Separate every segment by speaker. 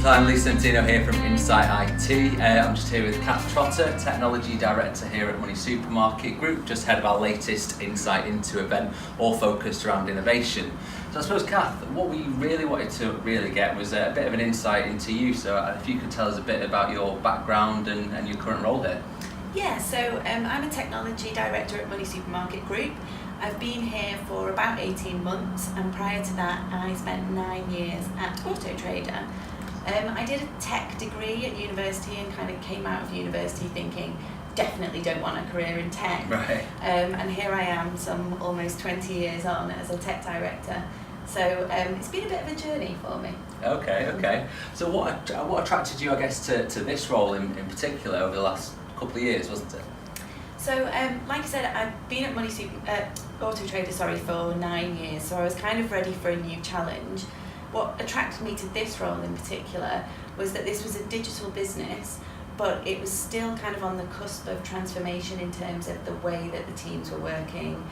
Speaker 1: Hi, I'm Lee Centino here from Insight IT. I'm just here with Catherine Trotter, Technology Director here at Moneysupermarket Group, just ahead of our latest Insight Into event, all focused around innovation. So I suppose, Kath, what we really wanted to get was a bit of an insight into you. So if you could tell us a bit about your background and your current role here.
Speaker 2: Yeah, so I'm a Technology Director at Moneysupermarket Group. I've been here for about 18 months, and prior to that I spent 9 years at Auto Trader. I did a tech degree at university and kind of came out of university thinking, definitely don't want a career in tech.
Speaker 1: Right.
Speaker 2: And here I am, some almost 20 years on as a tech director. So it's been a bit of a journey for me.
Speaker 1: Okay. So what attracted you, I guess, to this role in particular over the last couple of years, wasn't it?
Speaker 2: So, like I said, I've been at Auto Trader for 9 years, so I was kind of ready for a new challenge. What attracted me to this role in particular was that this was a digital business, but it was still kind of on the cusp of transformation in terms of the way that the teams were working,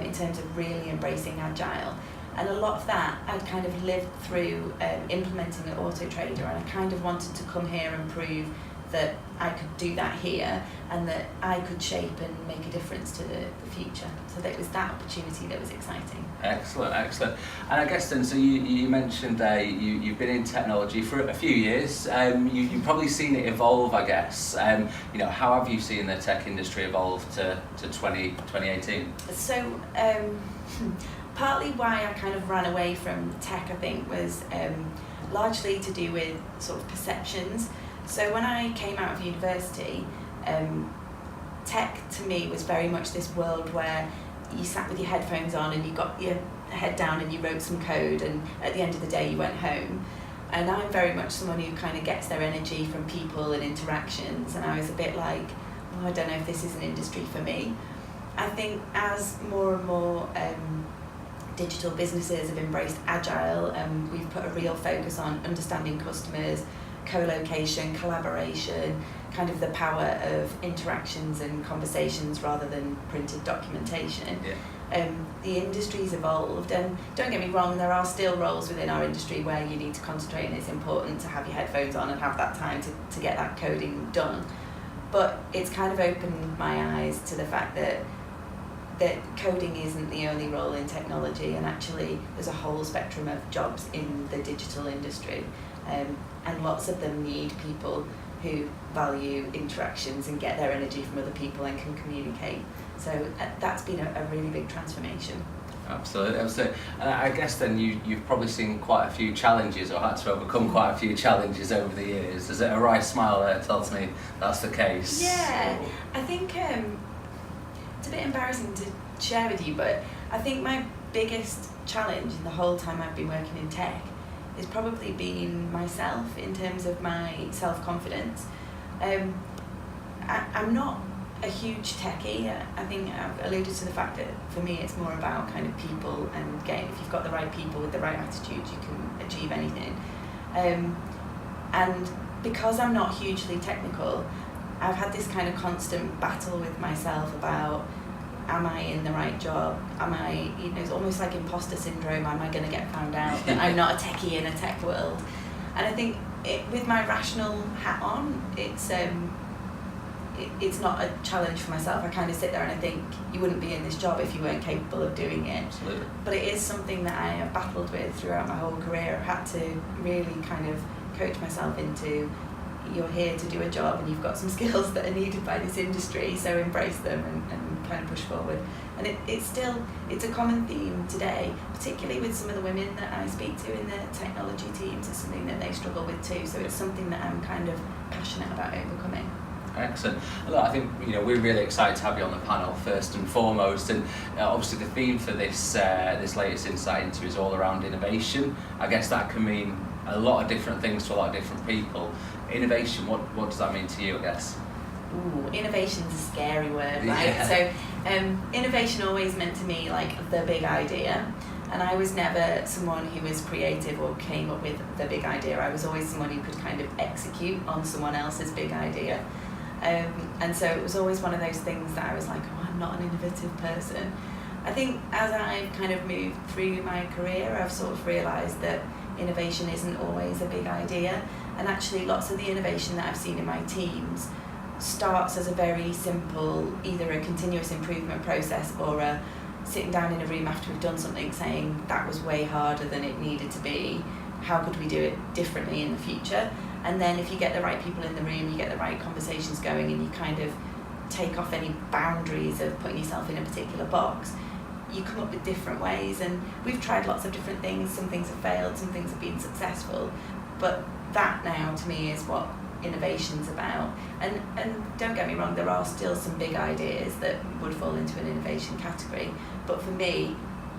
Speaker 2: in terms of really embracing agile. And a lot of that I'd kind of lived through implementing at Auto Trader, and I kind of wanted to come here and prove that I could do that here and that I could shape and make a difference to the future. So that was that opportunity that was exciting.
Speaker 1: Excellent. And I guess then, so you mentioned you've been in technology for a few years. You've probably seen it evolve, I guess. How have you seen the tech industry evolve to 2018?
Speaker 2: So partly why I kind of ran away from tech, I think, was largely to do with sort of perceptions. So when I came out of university, tech to me was very much this world where you sat with your headphones on and you got your head down and you wrote some code, and at the end of the day you went home. And I'm very much someone who kind of gets their energy from people and interactions, and I was a bit like, oh, I don't know if this is an industry for me. I think as more and more digital businesses have embraced agile, we've put a real focus on understanding customers, co-location, collaboration, kind of the power of interactions and conversations rather than printed documentation.
Speaker 1: Yeah.
Speaker 2: The industry's evolved, and don't get me wrong, there are still roles within our industry where you need to concentrate and it's important to have your headphones on and have that time to get that coding done. But it's kind of opened my eyes to the fact that coding isn't the only role in technology, and actually there's a whole spectrum of jobs in the digital industry. And lots of them need people who value interactions and get their energy from other people and can communicate. So that's been a really big transformation.
Speaker 1: Absolutely. And I guess then you've probably seen quite a few challenges, or had to overcome quite a few challenges over the years. Is it a wry smile there tells me that's the case?
Speaker 2: Yeah, I think it's a bit embarrassing to share with you, but I think my biggest challenge in the whole time I've been working in tech has probably been myself in terms of my self-confidence. I'm not a huge techie. I think I've alluded to the fact that for me it's more about kind of people, and if you've got the right people with the right attitude, you can achieve anything. And because I'm not hugely technical, I've had this kind of constant battle with myself about, am I in the right job? Am I, it's almost like imposter syndrome. Am I going to get found out that I'm not a techie in a tech world? And I think with my rational hat on, it's not a challenge for myself. I kind of sit there and I think, you wouldn't be in this job if you weren't capable of doing it.
Speaker 1: Absolutely.
Speaker 2: But it is something that I have battled with throughout my whole career. I've had to really kind of coach myself into, you're here to do a job and you've got some skills that are needed by this industry, so embrace them and kind of push forward. And it's a common theme today, particularly with some of the women that I speak to in the technology teams. It's something that they struggle with too, so it's something that I'm kind of passionate about overcoming.
Speaker 1: Excellent. Look, I think we're really excited to have you on the panel first and foremost, and obviously the theme for this latest Insight Into is all around innovation. I guess that can mean a lot of different things to a lot of different people. Innovation, what does that mean to you, I guess?
Speaker 2: Ooh, innovation's a scary word, right?
Speaker 1: Yeah.
Speaker 2: So innovation always meant to me like the big idea, and I was never someone who was creative or came up with the big idea. I was always someone who could kind of execute on someone else's big idea. And so it was always one of those things that I was like, oh, I'm not an innovative person. I think as I've kind of moved through my career, I've sort of realised that innovation isn't always a big idea, and actually lots of the innovation that I've seen in my teams starts as a very simple, either a continuous improvement process or a sitting down in a room after we've done something saying that was way harder than it needed to be, how could we do it differently in the future? And then if you get the right people in the room, you get the right conversations going, and you kind of take off any boundaries of putting yourself in a particular box, you come up with different ways. And we've tried lots of different things. Some things have failed, some things have been successful, but that now to me is what innovation's about. And don't get me wrong, there are still some big ideas that would fall into an innovation category, but for me,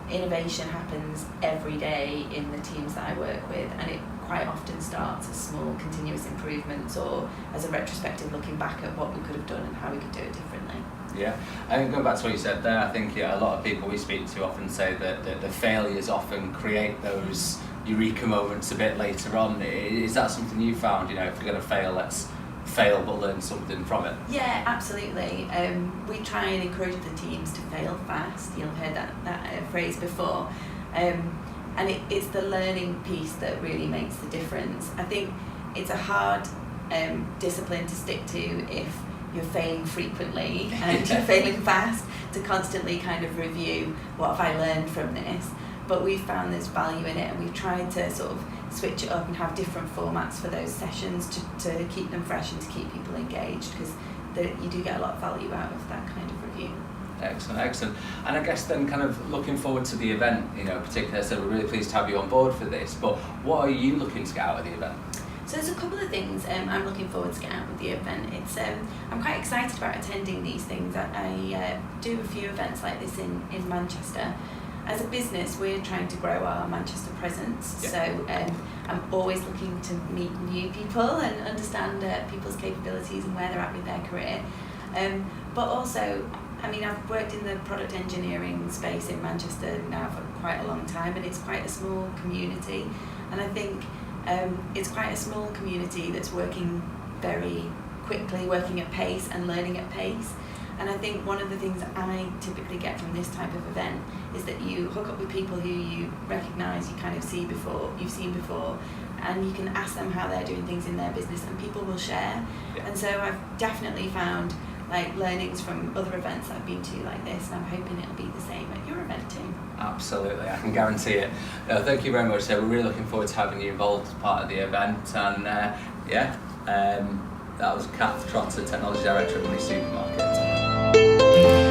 Speaker 2: innovation happens every day in the teams that I work with, and it quite often starts as small continuous improvements or as a retrospective looking back at what we could have done and how we could do it differently.
Speaker 1: Yeah, and going back to what you said there, I think a lot of people we speak to often say that the failures often create those eureka moments a bit later on. Is that something you found? If we're going to fail, let's fail but learn something from it.
Speaker 2: Yeah, absolutely. We try and encourage the teams to fail fast. You'll have heard that phrase before. And it's the learning piece that really makes the difference. I think it's a hard discipline to stick to if you're failing frequently and you're failing fast, to constantly kind of review what have I learned from this. But we've found there's value in it, and we've tried to sort of switch it up and have different formats for those sessions to keep them fresh and to keep people engaged, because you do get a lot of value out of that kind of review.
Speaker 1: Excellent. And I guess then kind of looking forward to the event, particularly, so we're really pleased to have you on board for this, but what are you looking to get out of the event?
Speaker 2: So there's a couple of things I'm looking forward to get out of the event. It's I'm quite excited about attending these things. I do a few events like this in Manchester. As a business, we're trying to grow our Manchester presence, so I'm always looking to meet new people and understand people's capabilities and where they're at with their career. But also, I've worked in the product engineering space in Manchester now for quite a long time, and it's quite a small community, and I think it's quite a small community that's working very quickly, working at pace and learning at pace. And I think one of the things that I typically get from this type of event is that you hook up with people who you recognise, you've seen before, and you can ask them how they're doing things in their business, and people will share.
Speaker 1: Yeah.
Speaker 2: And so I've definitely found learnings from other events that I've been to like this, and I'm hoping it'll be the same at your event too.
Speaker 1: Absolutely, I can guarantee it. Thank you very much. So we're really looking forward to having you involved as part of the event, and that was Catherine Trotter, Technology Director at Moneysupermarket.